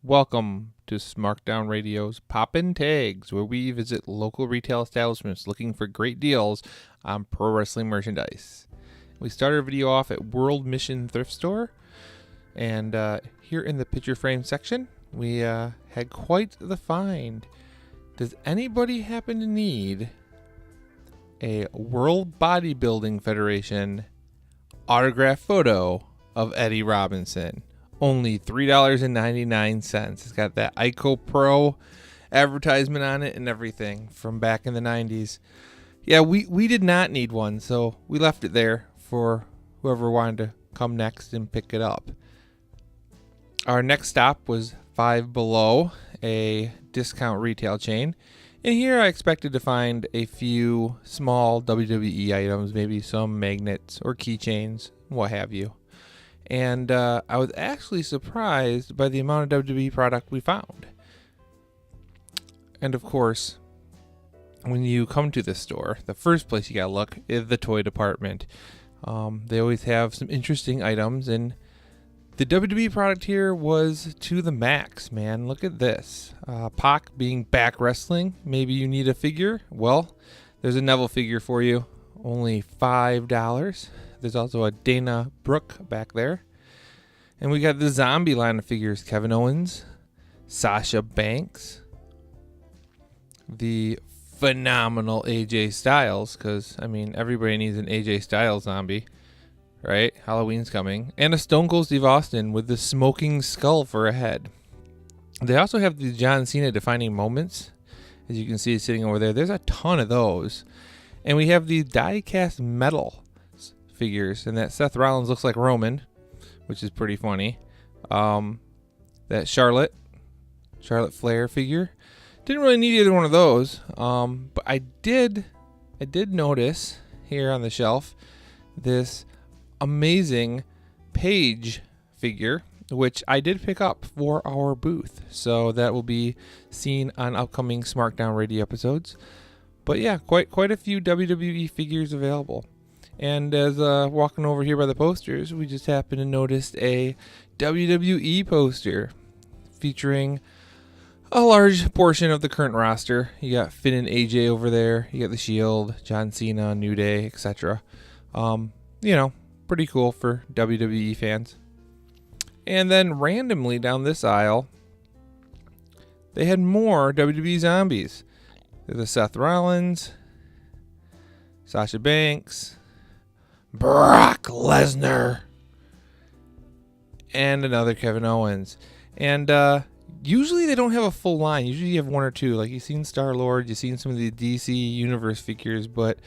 Welcome to Smarkdown Radio's Poppin Tags, where we visit local retail establishments looking for great deals on pro wrestling merchandise. We started our video off at World Mission Thrift Store, and here in the picture frame section, we had quite the find. Does anybody happen to need a World Bodybuilding Federation autograph photo of Eddie Robinson? Only $3.99. It's got that Ico Pro advertisement on it and everything from back in the 90s. Yeah, we did not need one, so we left it there for whoever wanted to come next and pick it up. Our next stop was Five Below, a discount retail chain. And here I expected to find a few small WWE items, maybe some magnets or keychains, what have you. And I was actually surprised by the amount of WWE product we found. And of course, when you come to this store, the first place you gotta look is the toy department. They always have some interesting items, and the WWE product here was to the max, man. Look at this. Pac being back wrestling. Maybe you need a figure. Well, there's a Neville figure for you. Only $5. There's also a Dana Brooke back there. And we got the zombie line of figures. Kevin Owens, Sasha Banks, the phenomenal AJ Styles, because, I mean, everybody needs an AJ Styles zombie, right? Halloween's coming. And a Stone Cold Steve Austin with the smoking skull for a head. They also have the John Cena defining moments. As you can see sitting over there. There's a ton of those. And we have the die-cast metal figures, and that Seth Rollins looks like Roman, which is pretty funny. That Charlotte Flair figure, didn't really need either one of those, but I did notice here on the shelf this amazing Paige figure, which I did pick up for our booth, so that will be seen on upcoming Smarkdown Radio episodes. But yeah, quite a few WWE figures available. And as walking over here by the posters, we just happened to notice a WWE poster featuring a large portion of the current roster. You got Finn and AJ over there. You got The Shield, John Cena, New Day, etc. Pretty cool for WWE fans. And then randomly down this aisle, they had more WWE zombies. There's a Seth Rollins, Sasha Banks, Brock Lesnar, and another Kevin Owens. And usually they don't have a full line. Usually you have one or two. Like you've seen Star-Lord, you've seen some of the DC Universe figures, but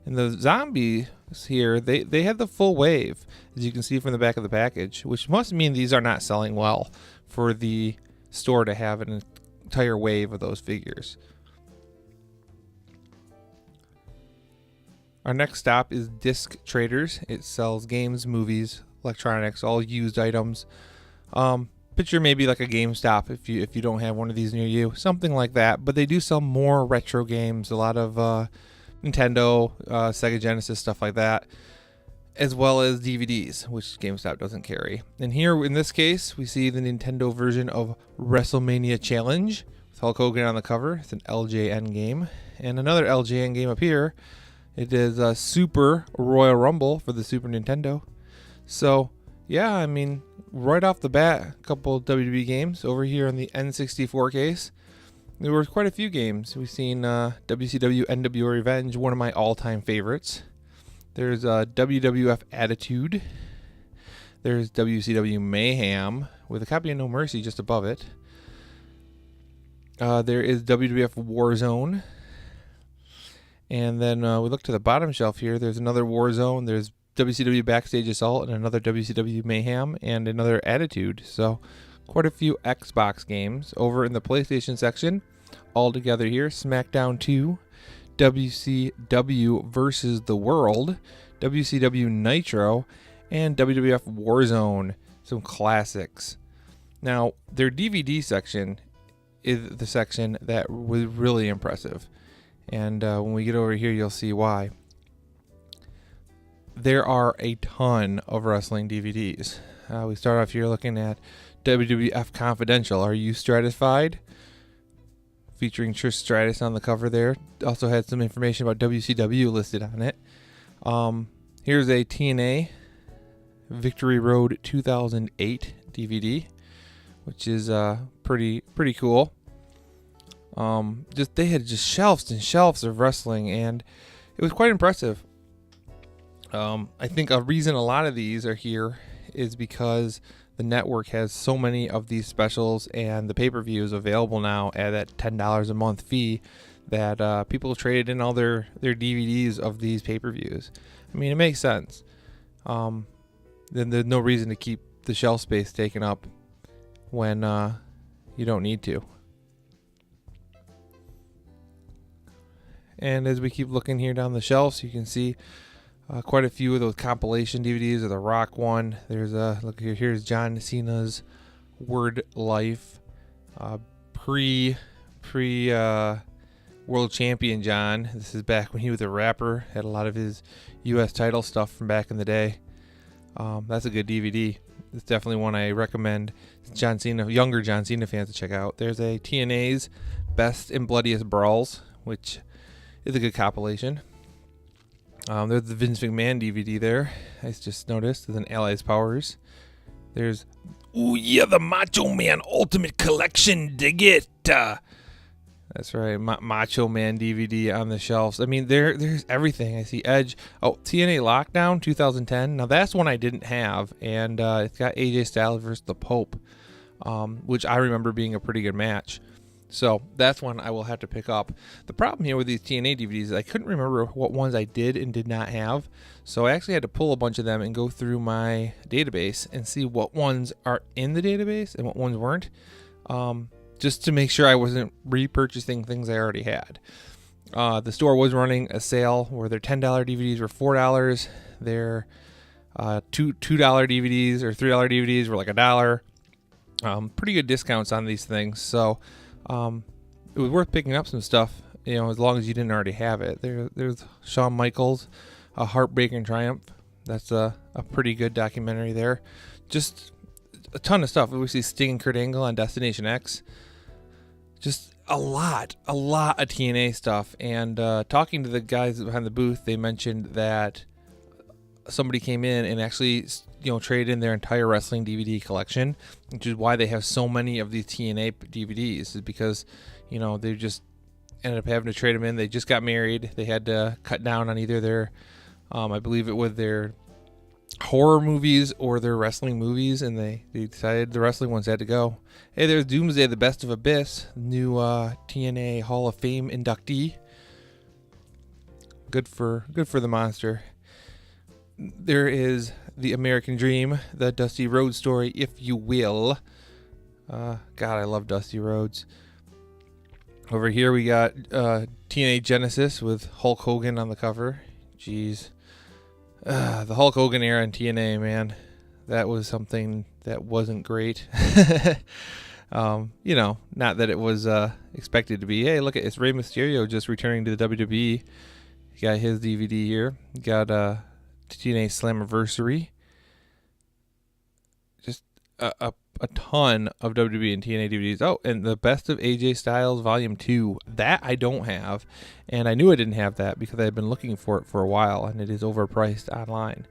in the zombies here, they had the full wave, as you can see from the back of the package, which must mean these are not selling well for the store to have an entire wave of those figures. Our next stop is Disc Traders. It sells games, movies, electronics, all used items. Picture maybe like a GameStop if you don't have one of these near you, something like that. But they do sell more retro games, a lot of Nintendo, Sega Genesis, stuff like that, as well as DVDs, which GameStop doesn't carry. And here, in this case, we see the Nintendo version of WrestleMania Challenge with Hulk Hogan on the cover. It's an LJN game, and another LJN game up here. It is a Super Royal Rumble for the Super Nintendo. So, yeah, I mean, right off the bat, a couple of WWE games. Over here in the N64 case, there were quite a few games. We've seen WCW NWO Revenge, one of my all-time favorites. There's WWF Attitude. There's WCW Mayhem with a copy of No Mercy just above it. There is WWF Warzone. And then we look to the bottom shelf here. There's another Warzone. There's WCW Backstage Assault and another WCW Mayhem and another Attitude. So quite a few Xbox games. Over in the PlayStation section, all together here, SmackDown 2, WCW versus the World, WCW Nitro, and WWF Warzone. Some classics. Now, their DVD section is the section that was really impressive. And when we get over here, you'll see why. There are a ton of wrestling DVDs. We start off here looking at WWF Confidential. Are you stratified? Featuring Trish Stratus on the cover there. Also had some information about WCW listed on it. Here's a TNA Victory Road 2008 DVD, which is pretty cool. They had just shelves and shelves of wrestling, and it was quite impressive. I think a reason a lot of these are here is because the network has so many of these specials and the pay-per-views available now at that $10 a month fee that people traded in all their DVDs of these pay-per-views. I mean, it makes sense. Then there's no reason to keep the shelf space taken up when you don't need to. And as we keep looking here down the shelves, you can see quite a few of those compilation DVDs of the Rock one. There's look here. Here's John Cena's Word Life, pre world champion John. This is back when he was a rapper. Had a lot of his U.S. title stuff from back in the day. That's a good DVD. It's definitely one I recommend John Cena, younger John Cena fans to check out. There's a TNA's Best and Bloodiest Brawls, which is a good compilation. There's the Vince McMahon DVD there. I just noticed. There's an Allies Powers. There's, ooh yeah, the Macho Man Ultimate Collection. Dig it. That's right, Macho Man DVD on the shelves. I mean, there's everything. I see Edge. Oh, TNA Lockdown 2010. Now that's one I didn't have, and it's got AJ Styles versus the Pope, which I remember being a pretty good match. So that's one I will have to pick up. The problem here with these TNA DVDs is I couldn't remember what ones I did and did not have. So I actually had to pull a bunch of them and go through my database and see what ones are in the database and what ones weren't. Just to make sure I wasn't repurchasing things I already had. The store was running a sale where their $10 DVDs were $4. Their $2 DVDs or $3 DVDs were like $1. Pretty good discounts on these things. So it was worth picking up some stuff, as long as you didn't already have it. There's Shawn Michaels, A Heartbreak and Triumph. That's a pretty good documentary there. Just a ton of stuff. We see Sting and Kurt Angle on Destination X. Just a lot of TNA stuff. And talking to the guys behind the booth, they mentioned that somebody came in and actually traded in their entire wrestling DVD collection, which is why they have so many of these TNA DVDs, is because they just ended up having to trade them in. They just got married. They had to cut down on either their I believe it was their horror movies or their wrestling movies, and they decided the wrestling ones had to go. Hey, there's Doomsday, the Best of Abyss, new TNA Hall of Fame inductee. Good for the monster. There is The American Dream, the Dusty Rhodes story, if you will. God, I love Dusty Rhodes. Over here we got TNA Genesis with Hulk Hogan on the cover. Jeez. The Hulk Hogan era in TNA, man. That was something that wasn't great. Not that it was expected to be. Hey, look, it's Rey Mysterio just returning to the WWE. You got his DVD here. You got TNA Slammiversary. Just a ton of WWE and TNA DVDs. Oh, and the Best of AJ Styles Volume 2. That I don't have. And I knew I didn't have that because I had been looking for it for a while, and it is overpriced online.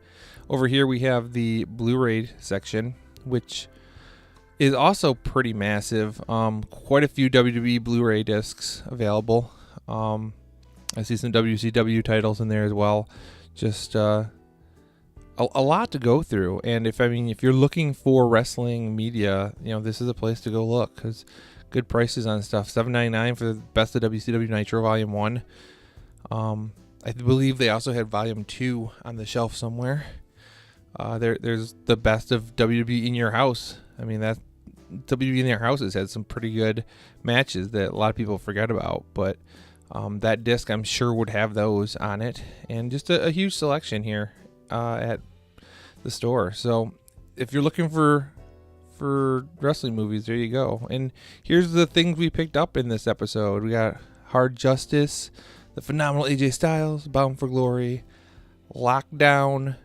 Over here we have the Blu-ray section, which is also pretty massive. Quite a few WWE Blu-ray discs available. I see some WCW titles in there as well. Just a lot to go through. And if you're looking for wrestling media, this is a place to go look, because good prices on stuff. $7.99 for the Best of WCW Nitro Volume 1. I believe they also had Volume 2 on the shelf somewhere. There's the Best of WWE in Your House. That WWE in Their Houses had some pretty good matches that a lot of people forget about, but that disc I'm sure would have those on it, and just a huge selection here at the store. So if you're looking for wrestling movies, there you go. And here's the things we picked up in this episode. We got Hard Justice, the phenomenal AJ Styles, Bound for Glory, Lockdown,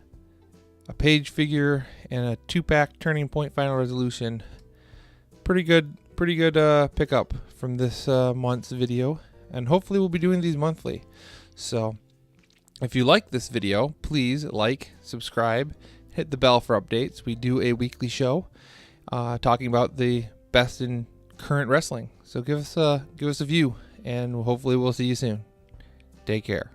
a Page figure, and a 2-pack Turning Point Final Resolution. pretty good pickup from this month's video, and hopefully we'll be doing these monthly. So if you like this video, please like, subscribe, hit the bell for updates. We do a weekly show talking about the best in current wrestling. So give us a view, and hopefully we'll see you soon. Take care.